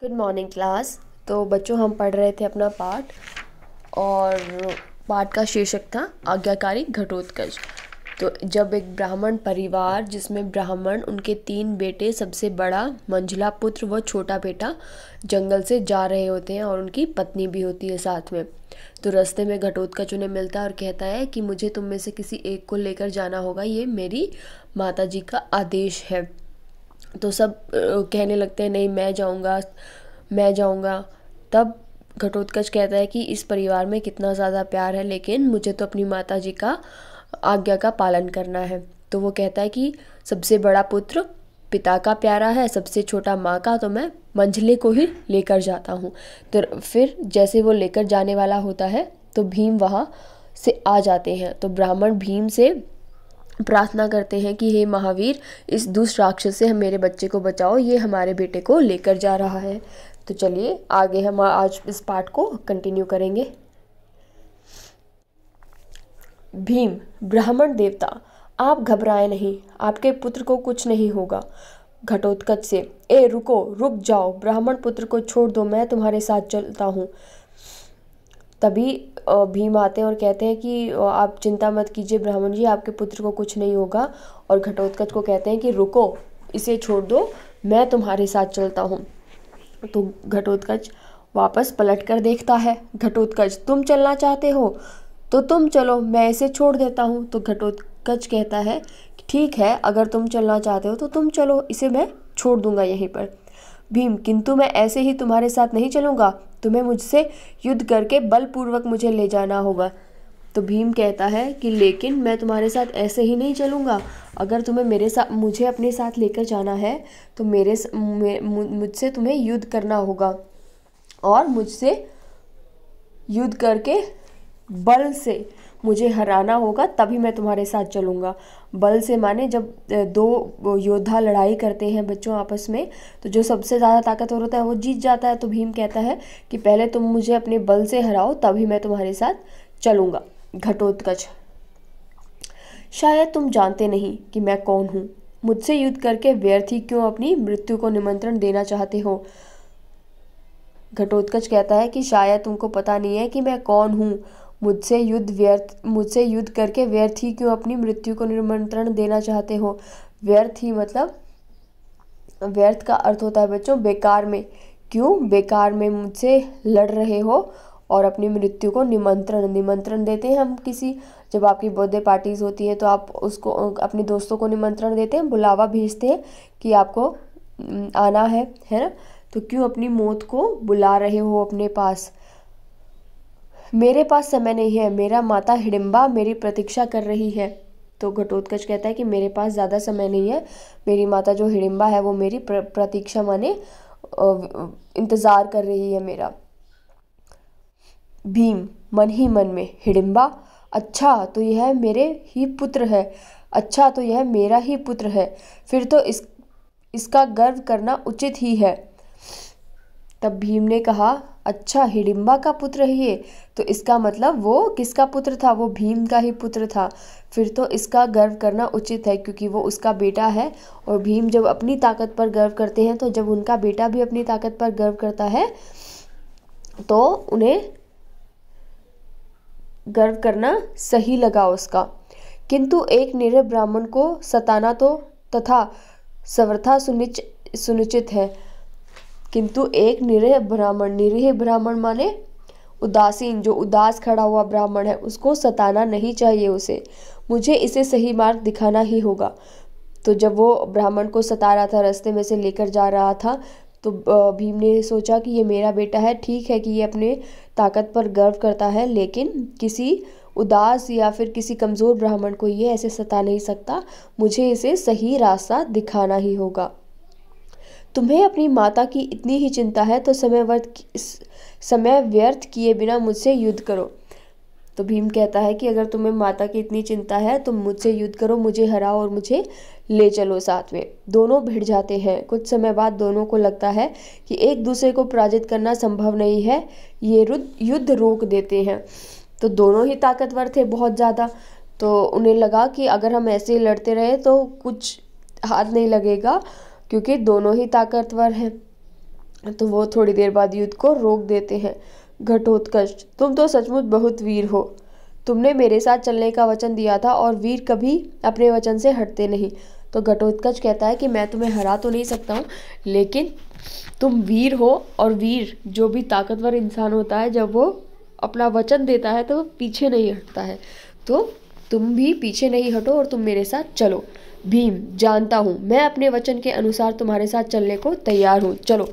Good morning class. तो बच्चों, हम पढ़ रहे थे अपना पाठ और पाठ का शीर्षक था आज्ञाकारी घटोत्कच। तो जब एक ब्राह्मण परिवार जिसमें ब्राह्मण, उनके 3 बेटे, सबसे बड़ा मंझला पुत्र व छोटा बेटा जंगल से जा रहे होते हैं और उनकी पत्नी भी होती है साथ में। तो रास्ते में घटोत्कच उन्हें मिलता है और कहता है कि मुझे तुम में से किसी एक को लेकर जाना होगा, ये मेरी माता जी का आदेश है। तो सब कहने लगते हैं नहीं, मैं जाऊंगा, मैं जाऊंगा। तब घटोत्कच कहता है कि इस परिवार में कितना ज़्यादा प्यार है, लेकिन मुझे तो अपनी माता जी का आज्ञा का पालन करना है। तो वो कहता है कि सबसे बड़ा पुत्र पिता का प्यारा है, सबसे छोटा माँ का, तो मैं मंझले को ही लेकर जाता हूँ। तो फिर जैसे वो लेकर जाने वाला होता है तो भीम वहाँ से आ जाते हैं। तो ब्राह्मण भीम से प्रार्थना करते हैं कि हे महावीर, इस दुष्ट राक्षस से मेरे बच्चे को बचाओ, ये हमारे बेटे को लेकर जा रहा है। तो चलिए आगे हम आज इस पाठ को कंटिन्यू करेंगे। भीम, ब्राह्मण देवता, आप घबराएं नहीं, आपके पुत्र को कुछ नहीं होगा। घटोत्कच से, रुको, रुक जाओ, ब्राह्मण पुत्र को छोड़ दो, मैं तुम्हारे साथ चलता हूँ। तभी भीम आते हैं और कहते हैं कि आप चिंता मत कीजिए ब्राह्मण जी, आपके पुत्र को कुछ नहीं होगा। और घटोत्कच को कहते हैं कि रुको, इसे छोड़ दो, मैं तुम्हारे साथ चलता हूँ। तो घटोत्कच वापस पलट कर देखता है। घटोत्कच, तुम चलना चाहते हो तो तुम चलो, मैं इसे छोड़ देता हूँ। तो घटोत्कच कहता है कि ठीक है, अगर तुम चलना चाहते हो तो तुम चलो, इसे मैं छोड़ दूंगा यहीं पर। भीम, किंतु मैं ऐसे ही तुम्हारे साथ नहीं चलूँगा, तुम्हें मुझसे युद्ध करके बलपूर्वक मुझे ले जाना होगा। तो भीम कहता है कि लेकिन मैं तुम्हारे साथ ऐसे ही नहीं चलूँगा, अगर तुम्हें मुझे अपने साथ लेकर जाना है तो मुझसे तुम्हें युद्ध करना होगा और मुझसे युद्ध करके बल से मुझे हराना होगा, तभी मैं तुम्हारे साथ चलूँगा। बल से माने जब 2 योद्धा लड़ाई करते हैं बच्चों आपस में, तो जो सबसे ज़्यादा ताकतवर होता है वो जीत जाता है। तो भीम कहता है कि पहले तुम मुझे अपने बल से हराओ, तभी मैं तुम्हारे साथ चलूँगा। घटोत्कच, शायद तुम जानते नहीं कि मैं कौन हूँ, मुझसे युद्ध करके व्यर्थ ही क्यों अपनी मृत्यु को निमंत्रण देना चाहते हो। घटोत्कच कहता है कि शायद तुमको पता नहीं है कि मैं कौन हूँ, मुझसे युद्ध करके व्यर्थ ही क्यों अपनी मृत्यु को निमंत्रण देना चाहते हो। व्यर्थ ही मतलब, व्यर्थ का अर्थ होता है बच्चों बेकार में। क्यों बेकार में मुझसे लड़ रहे हो और अपनी मृत्यु को निमंत्रण देते हैं हम किसी, जब आपकी बर्थडे पार्टीज होती है तो आप उसको अपने दोस्तों को निमंत्रण देते हैं, बुलावा भेजते हैं कि आपको आना है ना। तो क्यों अपनी मौत को बुला रहे हो अपने पास। मेरे पास समय नहीं है, मेरा माता हिडिंबा मेरी प्रतीक्षा कर रही है। तो घटोत्कच कहता है कि मेरे पास ज़्यादा समय नहीं है, मेरी माता जो हिडिंबा है वो मेरी प्रतीक्षा माने इंतज़ार कर रही है मेरा। भीम, मन ही मन में, हिडिंबा, अच्छा तो यह मेरे ही पुत्र है, अच्छा तो यह मेरा ही पुत्र है, फिर तो इसका गर्व करना उचित ही है। तब भीम ने कहा, अच्छा हिडिंबा का पुत्र है ये, तो इसका मतलब वो किसका पुत्र था, वो भीम का ही पुत्र था, फिर तो इसका गर्व करना उचित है क्योंकि वो उसका बेटा है। और भीम जब अपनी ताकत पर गर्व करते हैं तो जब उनका बेटा भी अपनी ताकत पर गर्व करता है तो उन्हें गर्व करना सही लगा उसका। किंतु एक निरीह ब्राह्मण को सताना तो तथा सर्वथा सुनिश्चित है। किंतु एक निरीह ब्राह्मण माने उदासीन, जो उदास खड़ा हुआ ब्राह्मण है, उसको सताना नहीं चाहिए उसे, मुझे इसे सही मार्ग दिखाना ही होगा। तो जब वो ब्राह्मण को सता रहा था, रास्ते में से लेकर जा रहा था, तो भीम ने सोचा कि ये मेरा बेटा है, ठीक है कि ये अपने ताकत पर गर्व करता है, लेकिन किसी उदास या फिर किसी कमज़ोर ब्राह्मण को ये ऐसे सता नहीं सकता, मुझे इसे सही रास्ता दिखाना ही होगा। तुम्हें अपनी माता की इतनी ही चिंता है तो समय व्यर्थ किए बिना मुझसे युद्ध करो। तो भीम कहता है कि अगर तुम्हें माता की इतनी चिंता है तो मुझसे युद्ध करो, मुझे हराओ और मुझे ले चलो साथ में। दोनों भिड़ जाते हैं। कुछ समय बाद दोनों को लगता है कि एक दूसरे को पराजित करना संभव नहीं है, ये युद्ध रोक देते हैं। तो दोनों ही ताकतवर थे बहुत ज़्यादा, तो उन्हें लगा कि अगर हम ऐसे ही लड़ते रहे तो कुछ हाथ नहीं लगेगा, क्योंकि दोनों ही ताकतवर हैं। तो वो थोड़ी देर बाद युद्ध को रोक देते हैं। घटोत्कच, तुम तो सचमुच बहुत वीर हो। तुमने मेरे साथ चलने का वचन दिया था और वीर कभी अपने वचन से हटते नहीं। तो घटोत्कच कहता है कि मैं तुम्हें हरा तो नहीं सकता हूँ, लेकिन तुम वीर हो, और वीर जो भी ताकतवर इंसान होता है जब वो अपना वचन देता है तो वो पीछे नहीं हटता है। तो तुम भी पीछे नहीं हटो और तुम मेरे साथ चलो। भीम, जानता हूँ, मैं अपने वचन के अनुसार तुम्हारे साथ चलने को तैयार हूँ, चलो।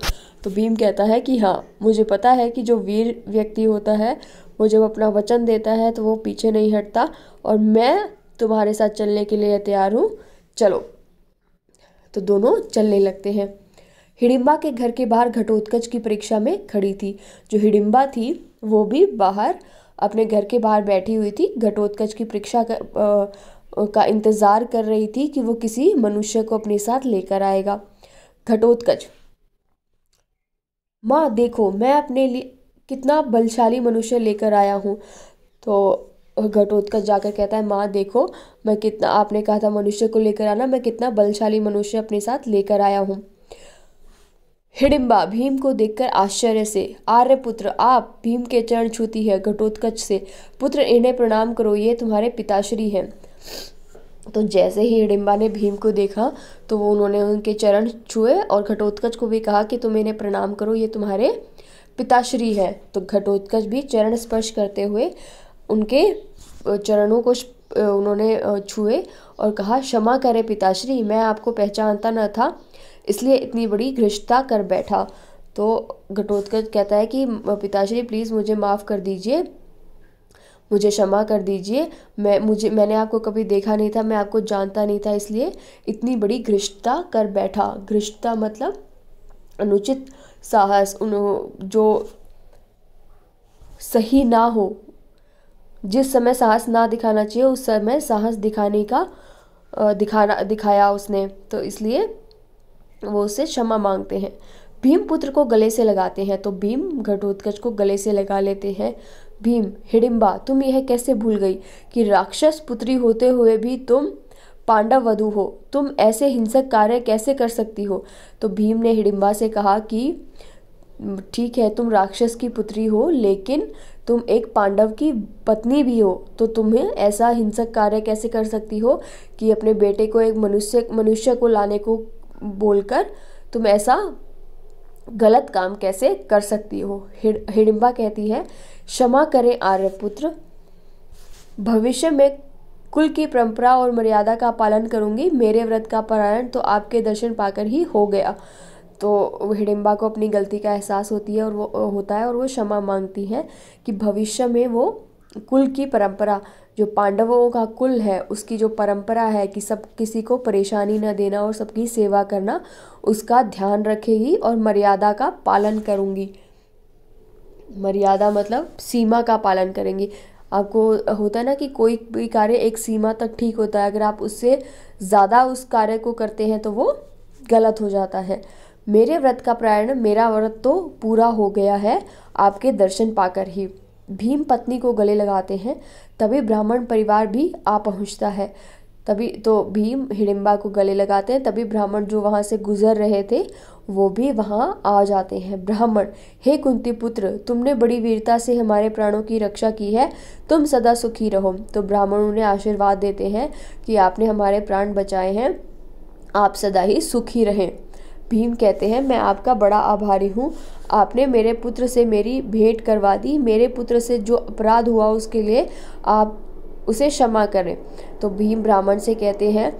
तो भीम कहता है कि हाँ, मुझे पता है कि जो वीर व्यक्ति होता है वो जब अपना वचन देता है तो वो पीछे नहीं हटता, और मैं तुम्हारे साथ चलने के लिए तैयार हूँ, चलो। तो दोनों चलने लगते हैं। हिडिंबा के घर के बाहर घटोत्कच की परीक्षा में खड़ी थी। जो हिडिंबा थी वो भी बाहर अपने घर के बाहर बैठी हुई थी, घटोत्कच की परीक्षा का इंतजार कर रही थी कि वो किसी मनुष्य को अपने साथ लेकर आएगा। घटोत्कच, माँ देखो, मैं अपने लिए कितना बलशाली मनुष्य लेकर आया हूँ। तो घटोत्कच जाकर कहता है, माँ देखो, मैं कितना, आपने कहा था मनुष्य को लेकर आना, मैं कितना बलशाली मनुष्य अपने साथ लेकर आया हूँ। हिडिंबा भीम को देखकर आश्चर्य से, आर्यपुत्र, आप? भीम के चरण छूती है घटोत्कच से, पुत्र इन्हें प्रणाम करो, ये तुम्हारे पिताश्री हैं। तो जैसे ही हिडिंबा ने भीम को देखा तो वो उन्होंने उनके चरण छुए और घटोत्कच को भी कहा कि तुम इन्हें प्रणाम करो, ये तुम्हारे पिताश्री है। तो घटोत्कच भी चरण स्पर्श करते हुए उनके चरणों को उन्होंने छुए और कहा, क्षमा करें पिताश्री, मैं आपको पहचानता न था, इसलिए इतनी बड़ी घृष्टता कर बैठा। तो घटोत्कच कहता है कि पिताश्री प्लीज़ मुझे माफ़ कर दीजिए, मुझे क्षमा कर दीजिए, मैंने आपको कभी देखा नहीं था, मैं आपको जानता नहीं था, इसलिए इतनी बड़ी घृष्टता कर बैठा। घृष्टता मतलब अनुचित साहस, जो सही ना हो, जिस समय साहस ना दिखाना चाहिए उस समय साहस दिखाने का दिखाया उसने, तो इसलिए वो उससे क्षमा मांगते हैं। भीम पुत्र को गले से लगाते हैं, तो भीम घटोत्कच को गले से लगा लेते हैं। भीम, हिडिंबा, तुम यह कैसे भूल गई कि राक्षस पुत्री होते हुए भी तुम पांडव वधू हो, तुम ऐसे हिंसक कार्य कैसे कर सकती हो? तो भीम ने हिडिंबा से कहा कि ठीक है, तुम राक्षस की पुत्री हो, लेकिन तुम एक पांडव की पत्नी भी हो, तो तुम्हें ऐसा हिंसक कार्य कैसे कर सकती हो कि अपने बेटे को एक मनुष्य को लाने को बोलकर तुम ऐसा गलत काम कैसे कर सकती हो? हिडिंबा कहती है, क्षमा करें आर्यपुत्र, भविष्य में कुल की परंपरा और मर्यादा का पालन करूंगी, मेरे व्रत का पारायण तो आपके दर्शन पाकर ही हो गया। तो हिडिंबा को अपनी गलती का एहसास होती है और वो क्षमा मांगती है कि भविष्य में वो कुल की परंपरा, जो पांडवों का कुल है उसकी जो परंपरा है कि सब किसी को परेशानी न देना और सबकी सेवा करना, उसका ध्यान रखेगी और मर्यादा का पालन करूंगी। मर्यादा मतलब सीमा का पालन करेंगी। आपको होता है ना कि कोई भी कार्य एक सीमा तक ठीक होता है, अगर आप उससे ज़्यादा उस कार्य को करते हैं तो वो गलत हो जाता है। मेरे व्रत का पारायण, मेरा व्रत तो पूरा हो गया है आपके दर्शन पाकर ही। भीम पत्नी को गले लगाते हैं, तभी ब्राह्मण परिवार भी आ पहुंचता है। तभी तो भीम हिडिंबा को गले लगाते हैं, तभी ब्राह्मण जो वहाँ से गुजर रहे थे वो भी वहाँ आ जाते हैं। ब्राह्मण, हे कुंती पुत्र, तुमने बड़ी वीरता से हमारे प्राणों की रक्षा की है, तुम सदा सुखी रहो। तो ब्राह्मण उन्हें आशीर्वाद देते हैं कि आपने हमारे प्राण बचाए हैं, आप सदा ही सुखी रहें। भीम कहते हैं, मैं आपका बड़ा आभारी हूँ, आपने मेरे पुत्र से मेरी भेंट करवा दी, मेरे पुत्र से जो अपराध हुआ उसके लिए आप उसे क्षमा करें। तो भीम ब्राह्मण से कहते हैं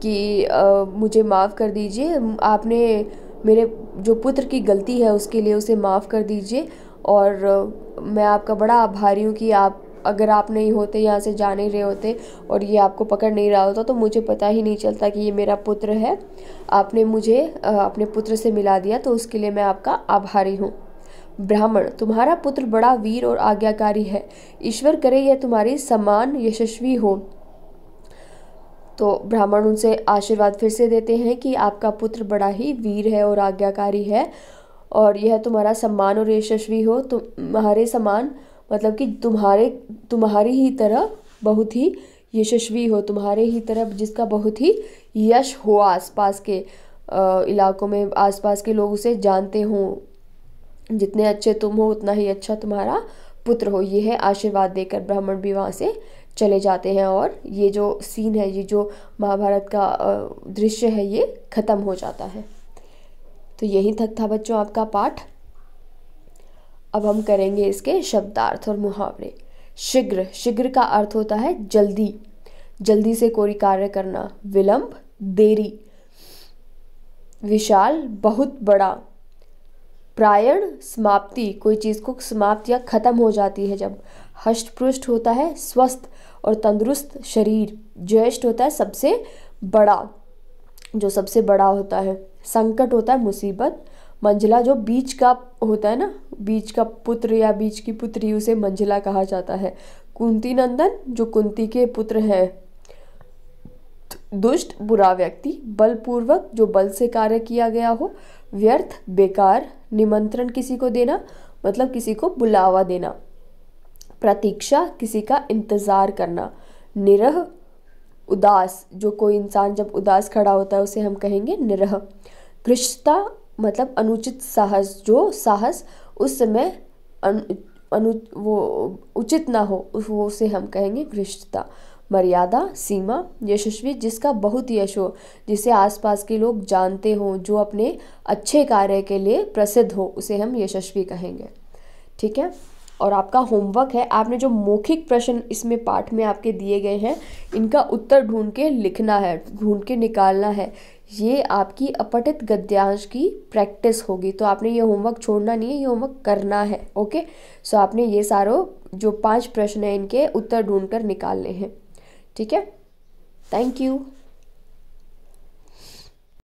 कि मुझे माफ़ कर दीजिए, आपने मेरे जो पुत्र की गलती है उसके लिए उसे माफ़ कर दीजिए, और मैं आपका बड़ा आभारी हूँ कि आप, अगर आप नहीं होते, यहाँ से जा नहीं रहे होते और ये आपको पकड़ नहीं रहा होता तो मुझे पता ही नहीं चलता कि ये मेरा पुत्र है, आपने मुझे अपने पुत्र से मिला दिया, तो उसके लिए मैं आपका आभारी हूँ। ब्राह्मण, तुम्हारा पुत्र बड़ा वीर और आज्ञाकारी है, ईश्वर करे यह तुम्हारी समान यशस्वी हो। तो ब्राह्मण उनसे आशीर्वाद फिर से देते हैं कि आपका पुत्र बड़ा ही वीर है और आज्ञाकारी है, और यह तुम्हारा सम्मान और यशस्वी हो, तुम्हारे समान मतलब कि तुम्हारी ही तरह बहुत ही यशस्वी हो, तुम्हारे ही तरह जिसका बहुत ही यश हो आसपास के, इलाकों में आसपास के लोग उसे जानते हों। जितने अच्छे तुम हो उतना ही अच्छा तुम्हारा पुत्र हो। ये है आशीर्वाद देकर ब्राह्मण भी वहाँ से चले जाते हैं और ये जो सीन है, ये जो महाभारत का दृश्य है, ये खत्म हो जाता है। तो यही तक था बच्चों आपका पाठ। अब हम करेंगे इसके शब्दार्थ और मुहावरे। शीघ्र, शीघ्र का अर्थ होता है जल्दी, जल्दी से कोई कार्य करना। विलंब, देरी। विशाल, बहुत बड़ा। प्रायण, समाप्ति, कोई चीज़ को समाप्त या खत्म हो जाती है जब। हष्ट-पुष्ट होता है स्वस्थ और तंदुरुस्त शरीर। ज्येष्ठ होता है सबसे बड़ा, जो सबसे बड़ा होता है। संकट होता है मुसीबत। मंझला, जो बीच का होता है ना, बीच का पुत्र या बीच की पुत्री, उसे मंझला कहा जाता है। कुंती नंदन, जो कुंती के पुत्र हैं। दुष्ट, बुरा व्यक्ति। बलपूर्वक, जो बल से कार्य किया गया हो। व्यर्थ, बेकार। निमंत्रण, किसी को देना, मतलब किसी को बुलावा देना। प्रतीक्षा, किसी का इंतजार करना। निरह, उदास, जो कोई इंसान जब उदास खड़ा होता है उसे हम कहेंगे निरह। घृष्टता, मतलब अनुचित साहस, जो साहस उस समय वो उचित ना हो, वो उसे हम कहेंगे घृष्टता। मर्यादा, सीमा। यशस्वी, जिसका बहुत यश हो, जिसे आसपास के लोग जानते हों, जो अपने अच्छे कार्य के लिए प्रसिद्ध हो, उसे हम यशस्वी कहेंगे। ठीक है। और आपका होमवर्क है, आपने जो मौखिक प्रश्न इसमें पाठ में आपके दिए गए हैं, इनका उत्तर ढूंढ के लिखना है, ढूंढ के निकालना है। ये आपकी अपठित गद्यांश की प्रैक्टिस होगी। तो आपने ये होमवर्क छोड़ना नहीं है, ये होमवर्क करना है। ओके। सो आपने ये सारों जो 5 प्रश्न हैं, इनके उत्तर ढूंढ कर निकालने हैं। ठीक है। Thank you.